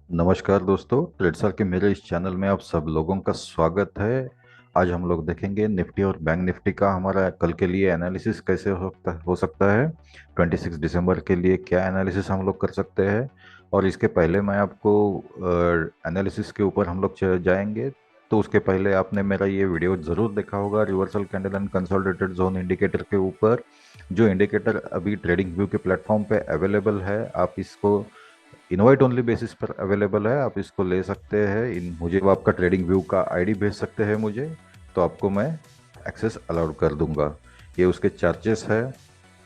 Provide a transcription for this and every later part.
नमस्कार दोस्तों, ट्रेडसर के मेरे इस चैनल में आप सब लोगों का स्वागत है। आज हम लोग देखेंगे निफ्टी और बैंक निफ्टी का हमारा कल के लिए एनालिसिस कैसे हो सकता है। 26 दिसंबर के लिए क्या एनालिसिस हम लोग कर सकते हैं। और इसके पहले मैं आपको एनालिसिस के ऊपर हम लोग जाएंगे। तो उसके पहले आपने मेरा ये वीडियो ज़रूर देखा होगा reversal candle and consolidated zone indicator के ऊपर। जो इंडिकेटर अभी ट्रेडिंग व्यू के प्लेटफॉर्म पे अवेलेबल है, आप इसको इनवाइट ओनली बेसिस पर अवेलेबल है, आप इसको ले सकते हैं। इन मुझे वो आपका ट्रेडिंग व्यू का आईडी भेज सकते हैं मुझे, तो आपको मैं एक्सेस अलाउड कर दूंगा। ये उसके चार्जेस है।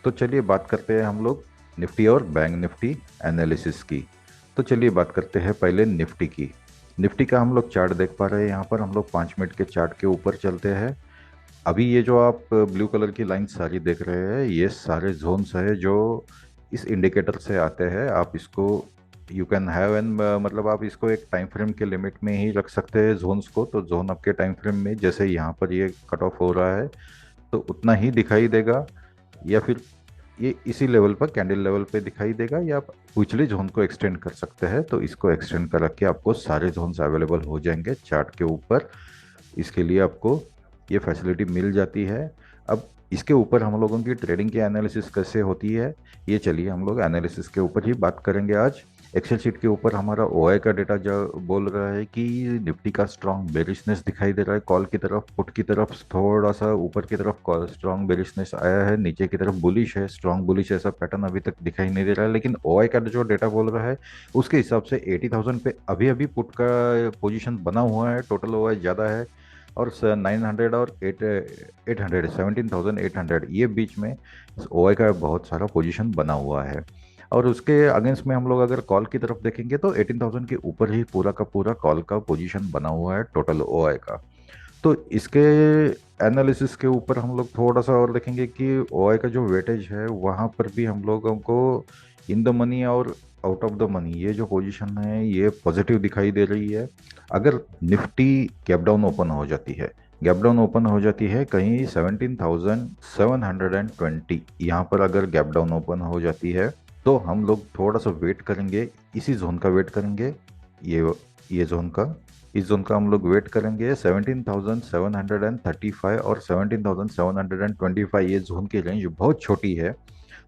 तो चलिए बात करते हैं हम लोग निफ्टी और बैंक निफ्टी एनालिसिस की। तो चलिए बात करते हैं पहले निफ्टी की। निफ्टी का हम लोग चार्ट देख पा रहे हैं यहाँ पर। हम लोग 5 मिनट के चार्ट के ऊपर चलते हैं। अभी ये जो आप ब्लू कलर की लाइन सारी देख रहे हैं, ये सारे जोन्स है जो इस इंडिकेटर से आते हैं। आप इसको यू कैन हैव एन मतलब आप इसको एक टाइम फ्रेम के लिमिट में ही रख सकते हैं जोन्स को। तो जोन आपके टाइम फ्रेम में जैसे यहाँ पर ये कट ऑफ हो रहा है तो उतना ही दिखाई देगा, या फिर ये इसी लेवल पर कैंडल लेवल पे दिखाई देगा, या आप पिछले जोन को एक्सटेंड कर सकते हैं। तो इसको एक्सटेंड कर के आपको सारे जोन्स अवेलेबल हो जाएंगे चार्ट के ऊपर। इसके लिए आपको ये फैसिलिटी मिल जाती है। अब इसके ऊपर हम लोगों की ट्रेडिंग की एनालिसिस कैसे होती है, ये चलिए हम लोग एनालिसिस के ऊपर ही बात करेंगे आज। एक्सेल शीट के ऊपर हमारा ओआई का डेटा जो बोल रहा है कि निफ्टी का स्ट्रांग बेरिशनेस दिखाई दे रहा है। कॉल की तरफ, पुट की तरफ थोड़ा सा ऊपर की तरफ स्ट्रांग बेरिशनेस आया है, नीचे की तरफ बुलिश है, स्ट्रांग बुलिश ऐसा पैटर्न अभी तक दिखाई नहीं दे रहा है। लेकिन ओआई का जो डेटा बोल रहा है उसके हिसाब से 80,000 पे अभी अभी पुट का पोजीशन बना हुआ है। टोटल ओआई ज़्यादा है। और 900 और 800 17,800 ये बीच में ओआई का बहुत सारा पोजीशन बना हुआ है। और उसके अगेंस्ट में हम लोग अगर कॉल की तरफ देखेंगे तो 18,000 के ऊपर ही पूरा का पूरा कॉल का पोजीशन बना हुआ है टोटल ओआई का। तो इसके एनालिसिस के ऊपर हम लोग थोड़ा सा और देखेंगे कि ओआई का जो वेटेज है वहाँ पर भी हम लोगों को इन द मनी और आउट ऑफ द मनी ये जो पोजीशन है ये पॉजिटिव दिखाई दे रही है। अगर निफ्टी गैप डाउन ओपन हो जाती है, गैप डाउन ओपन हो जाती है कहीं 17,720 यहाँ पर अगर गैप डाउन ओपन हो जाती है तो हम लोग थोड़ा सा वेट करेंगे, इसी जोन का वेट करेंगे। ये जोन का, इस जोन का हम लोग वेट करेंगे। 17,735 और 17,725 ये जोन की रेंज बहुत छोटी है।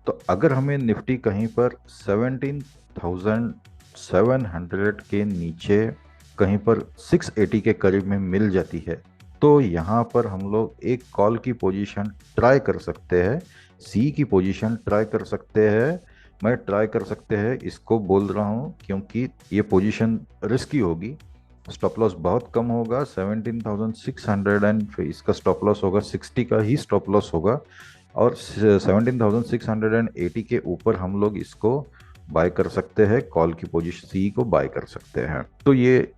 तो अगर हमें निफ्टी कहीं पर 17,700 के नीचे कहीं पर 680 के करीब में मिल जाती है तो यहाँ पर हम लोग एक कॉल की पोजीशन ट्राई कर सकते हैं, सी की पोजीशन ट्राई कर सकते हैं। मैं ट्राई कर सकते हैं इसको बोल रहा हूँ क्योंकि ये पोजीशन रिस्की होगी। स्टॉप लॉस बहुत कम होगा 17,600 एंड इसका स्टॉप लॉस होगा 60 का ही स्टॉप लॉस होगा। और 17,680 के ऊपर हम लोग इसको बाय कर सकते हैं, कॉल की पोजीशन सी को बाय कर सकते हैं। तो ये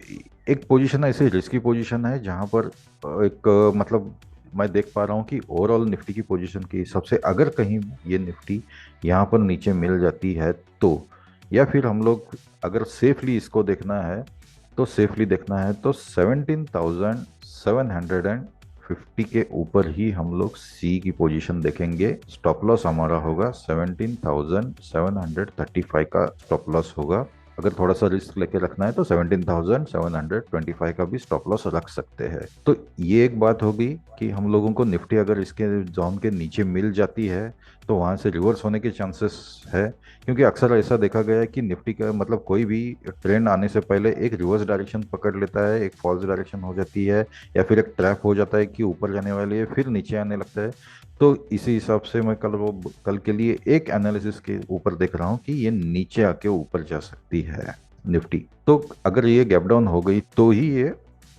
एक पोजीशन ऐसी रिस्की पोजीशन है जहां पर एक मतलब मैं देख पा रहा हूँ कि ओवरऑल निफ्टी की पोजीशन के हिसाब से अगर कहीं ये निफ्टी यहाँ पर नीचे मिल जाती है तो, या फिर हम लोग अगर सेफली इसको देखना है तो सेफली देखना है तो 17,750 के ऊपर ही हम लोग सी की पोजीशन देखेंगे। स्टॉप लॉस हमारा होगा 17,735 का स्टॉप लॉस होगा। अगर थोड़ा सा रिस्क लेके रखना है तो 17,725 का भी स्टॉप लॉस रख सकते हैं। तो ये एक बात होगी कि हम लोगों को निफ्टी अगर इसके जोन के नीचे मिल जाती है तो वहाँ से रिवर्स होने के चांसेस है। क्योंकि अक्सर ऐसा देखा गया है कि निफ्टी का मतलब कोई भी ट्रेंड आने से पहले एक रिवर्स डायरेक्शन पकड़ लेता है, एक फॉल्स डायरेक्शन हो जाती है, या फिर एक ट्रैप हो जाता है कि ऊपर जाने वाली है फिर नीचे आने लगता है। तो इसी हिसाब से मैं कल के लिए एक एनालिसिस के ऊपर देख रहा हूँ कि ये नीचे आके ऊपर जा सकती है निफ्टी। तो अगर ये गैप डाउन हो गई तो ही ये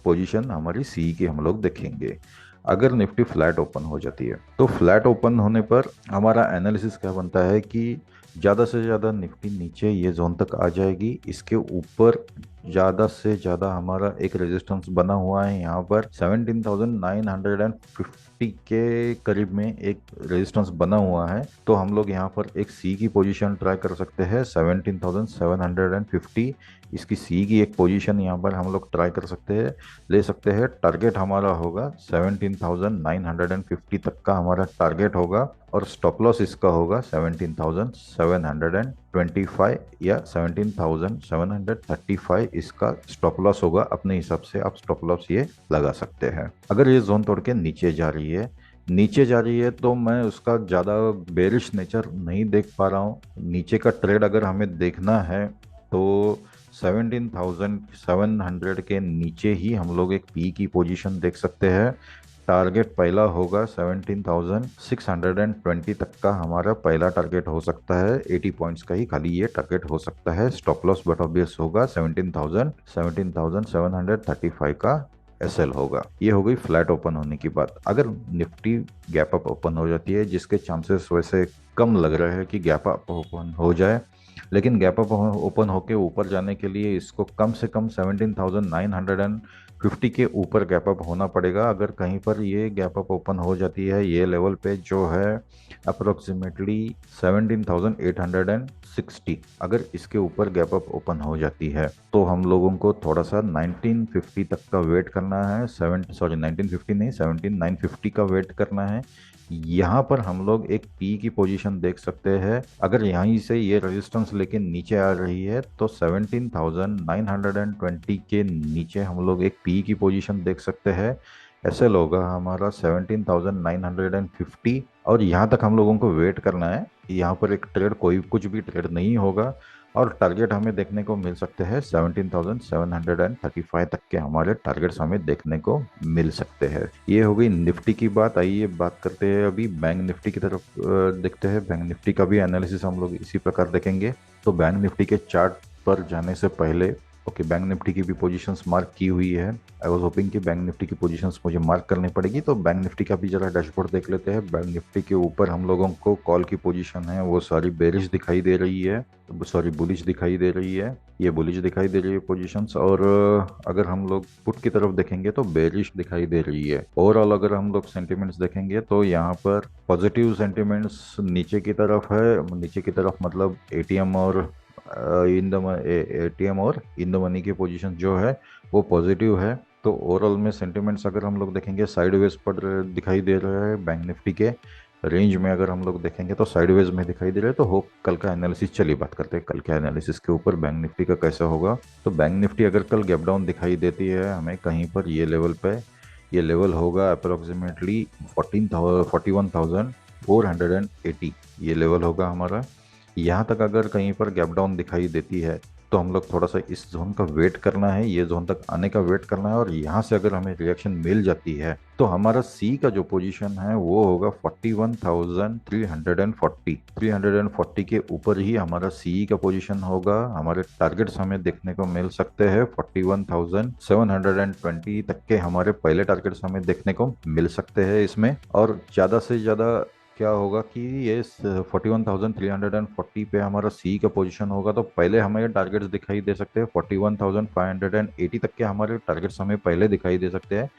पोजीशन हमारी सी की हम लोग देखेंगे। अगर निफ्टी फ्लैट ओपन हो जाती है तो फ्लैट ओपन होने पर हमारा एनालिसिस क्या बनता है कि ज़्यादा से ज़्यादा निफ्टी नीचे ये जोन तक आ जाएगी। इसके ऊपर ज़्यादा से ज़्यादा हमारा एक रेजिस्टेंस बना हुआ है यहाँ पर 17,950 के करीब में एक रेजिस्टेंस बना हुआ है। तो हम लोग यहाँ पर एक सी की पोजीशन ट्राई कर सकते हैं 17,750। इसकी सी की एक पोजीशन यहाँ पर हम लोग ट्राई कर सकते हैं, ले सकते हैं। टारगेट हमारा होगा 17,950 तक का हमारा टारगेट होगा। और स्टॉप लॉस इसका होगा 17,725 या 17,735 इसका स्टॉप लॉस होगा। अपने हिसाब से आप स्टॉप लॉस ये लगा सकते हैं। अगर ये जोन तोड़ के नीचे जा रही है तो मैं उसका ज़्यादा बेरिश नेचर नहीं देख पा रहा हूँ। नीचे का ट्रेड अगर हमें देखना है तो 17,700 के नीचे ही हम लोग एक पी की पोजीशन देख सकते हैं। टारगेट पहला होगा 17,620 तक का हमारा पहला टारगेट हो सकता है। 80 पॉइंट्स का ही खाली ये टारगेट हो सकता है। स्टॉप लॉस बट ऑब्वियस होगा 17,735 का एसएल होगा। ये हो गई फ्लैट ओपन होने की बात। अगर निफ्टी गैप अप ओपन हो जाती है, जिसके चांसेस वैसे कम लग रहे हैं कि गैप अप ओपन हो जाए, लेकिन गैप अप ओपन होके ऊपर जाने के लिए इसको कम से कम 17,950 के ऊपर गैप अप होना पड़ेगा। अगर कहीं पर ये गैप अप ओपन हो जाती है ये लेवल पे जो है अप्रोक्सीमेटली 17,860, अगर इसके ऊपर गैप अप ओपन हो जाती है तो हम लोगों को थोड़ा सा 1950 तक का वेट करना है। 1950 नहीं, 17,950 का वेट करना है। यहाँ पर हम लोग एक पी की पोजीशन देख सकते हैं। अगर यहीं से ये रेजिस्टेंस लेके नीचे आ रही है तो 17,920 के नीचे हम लोग एक पी की पोजीशन देख सकते हैं। ऐसे होगा हमारा 17,950 और यहाँ तक हम लोगों को वेट करना है। यहाँ पर एक ट्रेड कोई कुछ भी ट्रेड नहीं होगा और टारगेट हमें देखने को मिल सकते हैं 17,735 तक के हमारे टारगेट्स हमें देखने को मिल सकते हैं। ये हो गई निफ्टी की बात। आइए बात करते हैं अभी बैंक निफ्टी की तरफ। देखते हैं बैंक निफ्टी का भी एनालिसिस हम लोग इसी प्रकार देखेंगे। तो बैंक निफ्टी के चार्ट पर जाने से पहले ओके, बैंक निफ्टी की भी पोजीशंस मार्क की हुई है। आई वाज होपिंग कि बैंक निफ्टी की पोजीशंस मुझे मार्क करनी पड़ेगी। तो बैंक निफ्टी का भी जरा डैशबोर्ड देख लेते हैं। बैंक निफ्टी के ऊपर हम लोगों को कॉल की पोजीशन है वो सारी बेरिश दिखाई दे रही है, सॉरी बुलिश दिखाई दे रही है। ये बुलिश दिखाई दे रही है पोजीशंस। और अगर हम लोग पुट की तरफ देखेंगे तो बेरिश दिखाई दे रही है। ओवरऑल अगर हम लोग सेंटिमेंट्स देखेंगे तो यहाँ पर पॉजिटिव सेंटिमेंट्स नीचे की तरफ है। नीचे की तरफ मतलब एटीएम और एटीएम और इन द मनी की पोजीशन जो है वो पॉजिटिव है। तो ओवरऑल में सेंटिमेंट्स अगर हम लोग देखेंगे साइडवेज पर दिखाई दे रहा है। बैंक निफ्टी के रेंज में अगर हम लोग देखेंगे तो साइडवेज में दिखाई दे रहा है। तो होप कल का एनालिसिस, चलिए बात करते हैं कल के एनालिसिस के ऊपर बैंक निफ्टी का कैसा होगा। तो बैंक निफ्टी अगर कल गैप डाउन दिखाई देती है हमें कहीं पर ये लेवल पे, ये लेवल होगा अप्रोक्सीमेटली 41,480, ये लेवल होगा हमारा। यहाँ तक अगर कहीं पर गैप डाउन दिखाई देती है तो हम लोग थोड़ा सा इस जोन का वेट करना है, ये जोन तक आने का वेट करना है। और यहाँ से अगर हमें रिएक्शन मिल जाती है तो हमारा सी का जो पोजीशन है वो होगा 41,340। 340 के ऊपर ही हमारा सी का पोजीशन होगा। हमारे टारगेट्स हमें देखने को मिल सकते हैं 41,720 तक के हमारे पहले टारगेट्स हमें देखने को मिल सकते हैं इसमें। और ज़्यादा से ज़्यादा क्या होगा कि ये 41,340 पे हमारा सी का पोजीशन होगा तो पहले हमें टारगेट्स दिखाई दे सकते हैं 41,580 तक के हमारे टारगेट्स हमें पहले दिखाई दे सकते हैं।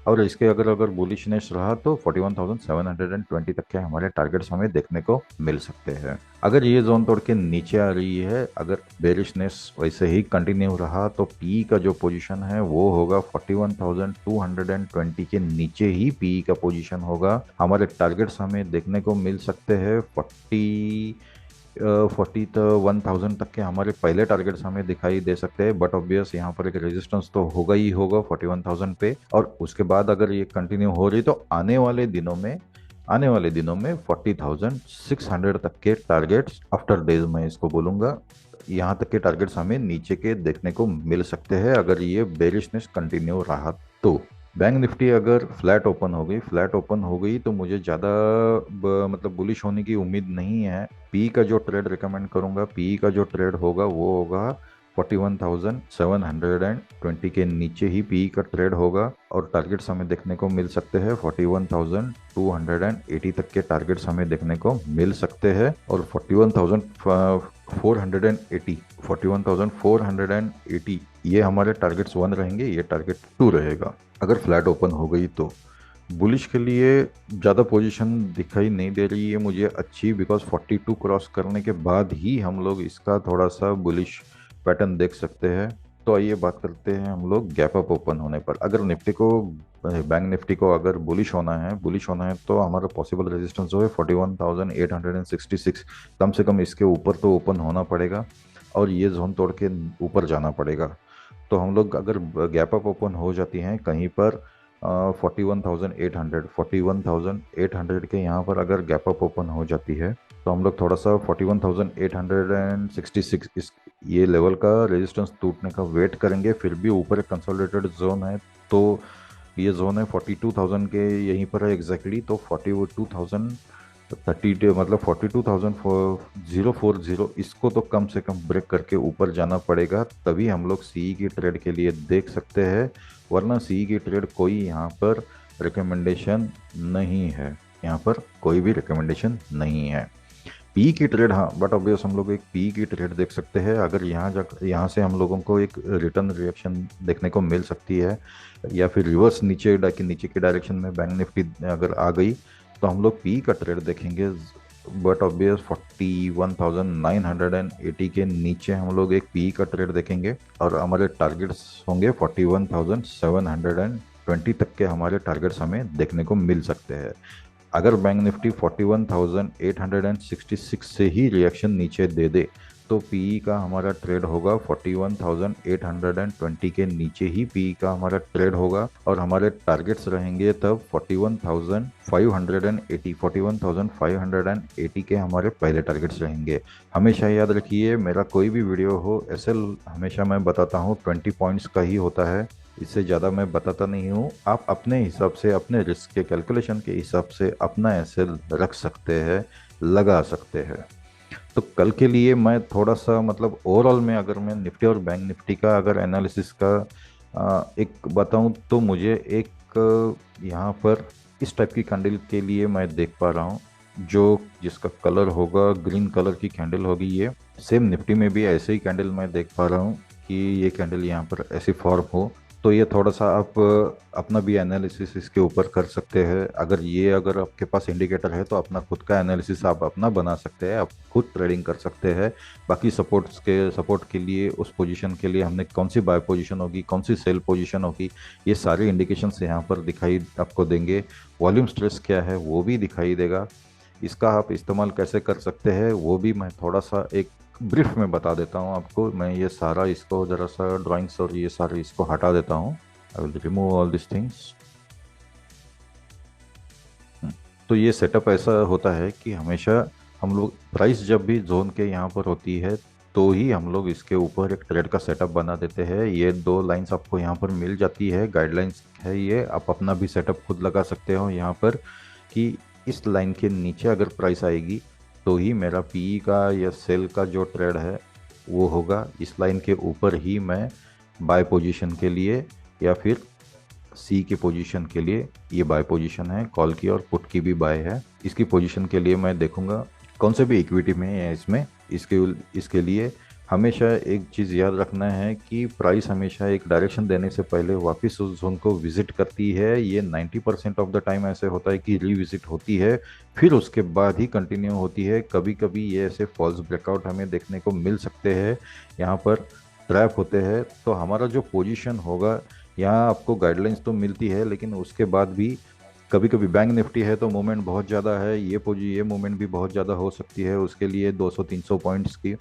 और इसके अगर अगर बुलिशनेस रहा तो 41,720 तक के हमारे टारगेट्स हमें देखने को मिल सकते हैं। अगर ये जोन तोड़ के नीचे आ रही है, अगर बेरिशनेस वैसे ही कंटिन्यू रहा तो पी का जो पोजीशन है वो होगा 41,220 के नीचे ही पी का पोजीशन होगा। हमारे टारगेट्स हमें देखने को मिल सकते हैं 41,000 तक के हमारे पहले टारगेट्स हमें दिखाई दे सकते हैं। बट ऑब्वियस यहाँ पर एक रेजिस्टेंस तो होगा ही होगा 41,000 पे। और उसके बाद अगर ये कंटिन्यू हो रही तो आने वाले दिनों में 40,600 तक के टारगेट्स आफ्टर डेज मैं इसको बोलूँगा, यहाँ तक के टारगेट्स हमें नीचे के देखने को मिल सकते हैं अगर ये बेरिशनेस कंटिन्यू रहा तो। बैंक निफ्टी अगर फ्लैट ओपन हो गई तो मुझे ज़्यादा मतलब बुलिश होने की उम्मीद नहीं है। पी का जो ट्रेड रिकमेंड करूँगा, पी का जो ट्रेड होगा वो होगा 41,720 के नीचे ही पी का ट्रेड होगा। और टारगेट्स हमें देखने को मिल सकते हैं 41,280 तक के टारगेट्स हमें देखने को मिल सकते हैं। और 41,480 ये हमारे टारगेट्स 1 रहेंगे, ये टारगेट 2 रहेगा अगर फ्लैट ओपन हो गई तो। बुलिश के लिए ज़्यादा पोजीशन दिखाई नहीं दे रही है मुझे अच्छी, बिकॉज 42 क्रॉस करने के बाद ही हम लोग इसका थोड़ा सा बुलिश पैटर्न देख सकते हैं। तो आइए बात करते हैं हम लोग गैप अप ओपन होने पर। अगर निफ्टी को, बैंक निफ्टी को अगर बुलिश होना है तो हमारा पॉसिबल रेजिस्टेंस जो है 41,866। कम से कम इसके ऊपर तो ओपन होना पड़ेगा और ये जोन तोड़ के ऊपर जाना पड़ेगा। तो हम लोग अगर गैप अप ओपन हो जाती हैं कहीं पर 41,800 के यहाँ पर अगर गैप अप ओपन हो जाती है तो हम लोग थोड़ा सा 41,866 इस ये लेवल का रेजिस्टेंस टूटने का वेट करेंगे। फिर भी ऊपर एक कंसोलिडेटेड जोन है, तो ये जोन है 42,000 के यहीं पर है एग्जैक्टली। तो 42,030 मतलब 42,040, इसको तो कम से कम ब्रेक करके ऊपर जाना पड़ेगा, तभी हम लोग सीई की ट्रेड के लिए देख सकते हैं। वरना सीई की ट्रेड कोई यहाँ पर रिकमेंडेशन नहीं है, यहाँ पर कोई भी रिकमेंडेशन नहीं है। पी की ट्रेड, हाँ, बट ऑब्वियस हम लोग एक पी की ट्रेड देख सकते हैं। अगर यहाँ से हम लोगों को एक रिटर्न रिएक्शन देखने को मिल सकती है, या फिर रिवर्स नीचे की डायरेक्शन में बैंक निफ्टी अगर आ गई तो हम लोग पी का ट्रेड देखेंगे। बट ऑब्वियस 41,980 के नीचे हम लोग एक पी का ट्रेड देखेंगे और हमारे टारगेट्स होंगे 41,720 तक के। हमारे टारगेट्स हमें देखने को मिल सकते हैं। अगर बैंक निफ्टी 41,866 से ही रिएक्शन नीचे दे दे तो पीई का हमारा ट्रेड होगा 41,820 के नीचे ही पीई का हमारा ट्रेड होगा और हमारे टारगेट्स रहेंगे तब 41,580 के हमारे पहले टारगेट्स रहेंगे। हमेशा याद रखिए, मेरा कोई भी वीडियो हो एसएल हमेशा मैं बताता हूँ 20 पॉइंट्स का ही होता है, इससे ज़्यादा मैं बताता नहीं हूँ। आप अपने हिसाब से, अपने रिस्क के कैलकुलेशन के हिसाब से अपना एसएल रख सकते हैं, लगा सकते हैं। तो कल के लिए मैं थोड़ा सा मतलब ओवरऑल में अगर मैं निफ्टी और बैंक निफ्टी का अगर एनालिसिस का एक बताऊं तो मुझे एक यहाँ पर इस टाइप की कैंडल के लिए मैं देख पा रहा हूँ, जो जिसका कलर होगा ग्रीन कलर की कैंडल होगी। ये सेम निफ्टी में भी ऐसे ही कैंडल मैं देख पा रहा हूँ कि ये कैंडल यहाँ पर ऐसी फॉर्म हो। तो ये थोड़ा सा आप अपना भी एनालिसिस इसके ऊपर कर सकते हैं। अगर आपके पास इंडिकेटर है तो अपना खुद का एनालिसिस आप अपना बना सकते हैं, आप खुद ट्रेडिंग कर सकते हैं। बाकी सपोर्ट के लिए, उस पोजीशन के लिए हमने कौन सी बाय पोजीशन होगी, कौन सी सेल पोजीशन होगी, ये सारे इंडिकेशंस यहाँ पर दिखाई आपको देंगे। वॉल्यूम स्ट्रेस क्या है वो भी दिखाई देगा। इसका आप इस्तेमाल कैसे कर सकते हैं वो भी मैं थोड़ा सा एक ब्रीफ में बता देता हूँ आपको। मैं ये सारा इसको ज़रा सा ड्राइंग्स और ये सारे इसको हटा देता हूँ। I will remove all this things. तो ये सेटअप ऐसा होता है कि हमेशा हम लोग प्राइस जब भी जोन के यहाँ पर होती है तो ही हम लोग इसके ऊपर एक ट्रेड का सेटअप बना देते हैं। ये दो लाइंस आपको यहाँ पर मिल जाती है, गाइडलाइंस है ये। आप अपना भी सेटअप खुद लगा सकते हो यहाँ पर कि इस लाइन के नीचे अगर प्राइस आएगी तो ही मेरा पीई का या सेल का जो ट्रेड है वो होगा। इस लाइन के ऊपर ही मैं बाय पोजीशन के लिए या फिर सी की पोजीशन के लिए, ये बाय पोजीशन है कॉल की और पुट की भी बाय है, इसकी पोजीशन के लिए मैं देखूंगा कौन से भी इक्विटी में या इसमें। इसके लिए हमेशा एक चीज़ याद रखना है कि प्राइस हमेशा एक डायरेक्शन देने से पहले वापस उस जोन को विजिट करती है। ये 90% ऑफ द टाइम ऐसे होता है कि रीविजिट होती है, फिर उसके बाद ही कंटिन्यू होती है। कभी कभी ये ऐसे फॉल्स ब्रेकआउट हमें देखने को मिल सकते हैं, यहाँ पर ट्रैप होते हैं। तो हमारा जो पोजीशन होगा, यहाँ आपको गाइडलाइंस तो मिलती है लेकिन उसके बाद भी कभी कभी बैंक निफ्टी है तो मूवमेंट बहुत ज़्यादा है, ये मूवमेंट भी बहुत ज़्यादा हो सकती है उसके लिए 200-300 पॉइंट्स की।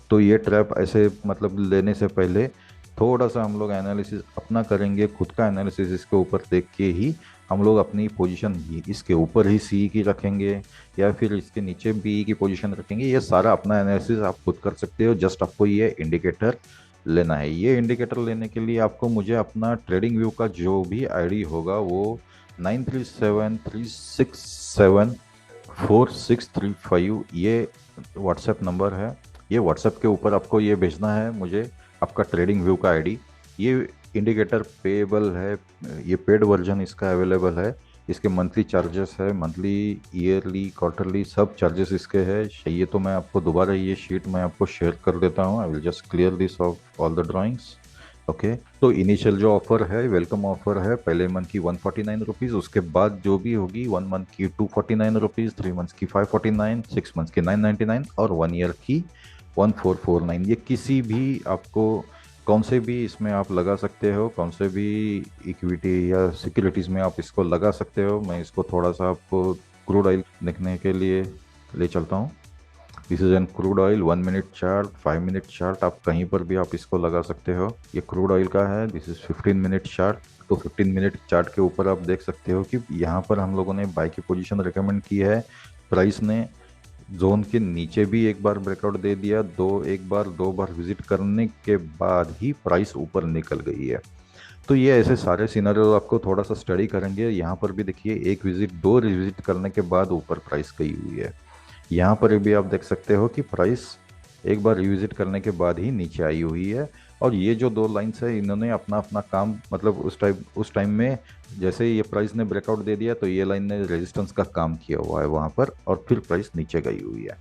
तो ये ट्रैप ऐसे मतलब लेने से पहले थोड़ा सा हम लोग एनालिसिस अपना करेंगे, खुद का एनालिसिस इसके ऊपर देख के ही हम लोग अपनी पोजीशन इसके ऊपर ही सी की रखेंगे या फिर इसके नीचे बी की पोजीशन रखेंगे। ये सारा अपना एनालिसिस आप खुद कर सकते हो। जस्ट आपको ये इंडिकेटर लेना है। ये इंडिकेटर लेने के लिए आपको मुझे अपना ट्रेडिंग व्यू का जो भी आईडी होगा वो 9373674635 ये व्हाट्सएप नंबर है। ये व्हाट्सएप के ऊपर आपको ये भेजना है मुझे आपका ट्रेडिंग व्यू का आईडी। ये इंडिकेटर पेएबल है, ये पेड वर्जन इसका अवेलेबल है। इसके मंथली चार्जेस है, मंथली, ईयरली, क्वार्टरली सब चार्जेस इसके हैं। चाहिए तो मैं आपको दोबारा ये शीट मैं आपको शेयर कर देता हूँ। I will just clear this of all the drawings. Okay, तो इनिशियल जो ऑफर है, वेलकम ऑफर है, पहले मंथ की 149 रुपीज़, उसके बाद जो भी होगी 1 मंथ की 249 रुपीज़, 3 मंथ्स की 549, 6 मंथ्स की 999 और 1 ईयर की 1449। ये किसी भी आपको कौन से भी इसमें आप लगा सकते हो, कौन से भी इक्विटी या सिक्योरिटीज़ में आप इसको लगा सकते हो। मैं इसको थोड़ा सा आपको क्रूड ऑयल देखने के लिए ले चलता हूँ। This is an crude oil 1 minute chart, 5 minute chart, आप कहीं पर भी आप इसको लगा सकते हो। ये क्रूड ऑयल का है। This is 15 minute chart. तो 15 मिनट चार्ट के ऊपर आप देख सकते हो कि यहाँ पर हम लोगों ने बाई की पोजीशन रिकमेंड की है। प्राइस ने जोन के नीचे भी एक बार ब्रेकआउट दे दिया, एक बार दो बार विजिट करने के बाद ही प्राइस ऊपर निकल गई है। तो ये ऐसे सारे सिनारियो आपको थोड़ा सा स्टडी करेंगे। यहाँ पर भी देखिए, एक विजिट दो रिविजिट करने के बाद ऊपर प्राइस गई हुई है। यहाँ पर भी आप देख सकते हो कि प्राइस एक बार रिविजिट करने के बाद ही नीचे आई हुई है। और ये जो दो लाइंस है, इन्होंने अपना अपना काम, मतलब उस टाइम में जैसे ही ये प्राइस ने ब्रेकआउट दे दिया तो ये लाइन ने रेजिस्टेंस का काम किया हुआ है वहाँ पर, और फिर प्राइस नीचे गई हुई है।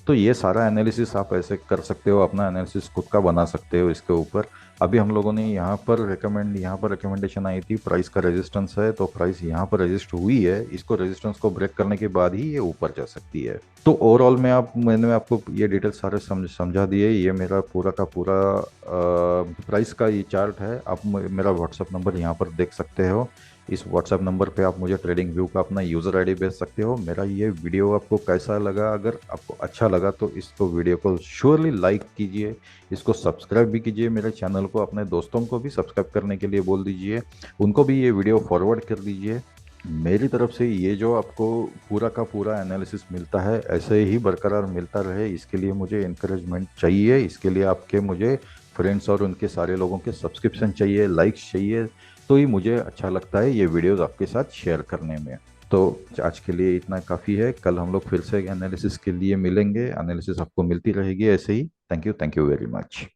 तो ये सारा एनालिसिस आप ऐसे कर सकते हो, अपना एनालिसिस खुद का बना सकते हो इसके ऊपर। अभी हम लोगों ने यहाँ पर रिकमेंडेशन आई थी, प्राइस का रेजिस्टेंस है तो प्राइस यहाँ पर रेजिस्ट हुई है, इसको रेजिस्टेंस को ब्रेक करने के बाद ही ये ऊपर जा सकती है। तो ओवरऑल में मैंने आपको ये डिटेल सारे समझा दिए। ये मेरा पूरा का पूरा प्राइस का ये चार्ट है। आप मेरा व्हाट्सअप नंबर यहाँ पर देख सकते हो। इस व्हाट्सएप नंबर पे आप मुझे ट्रेडिंग व्यू का अपना यूज़र आईडी भेज सकते हो। मेरा ये वीडियो आपको कैसा लगा? अगर आपको अच्छा लगा तो इसको वीडियो को श्योरली लाइक कीजिए, इसको सब्सक्राइब भी कीजिए। मेरे चैनल को अपने दोस्तों को भी सब्सक्राइब करने के लिए बोल दीजिए, उनको भी ये वीडियो फॉरवर्ड कर दीजिए। मेरी तरफ से ये जो आपको पूरा का पूरा एनालिसिस मिलता है ऐसे ही बरकरार मिलता रहे, इसके लिए मुझे इंकरेजमेंट चाहिए। इसके लिए आपके मुझे फ्रेंड्स और उनके सारे लोगों के सब्सक्रिप्शन चाहिए, लाइक्स चाहिए। तो ही मुझे अच्छा लगता है ये वीडियोस आपके साथ शेयर करने में। तो आज के लिए इतना काफ़ी है। कल हम लोग फिर से एनालिसिस के लिए मिलेंगे। एनालिसिस आपको मिलती रहेगी ऐसे ही। Thank you very much.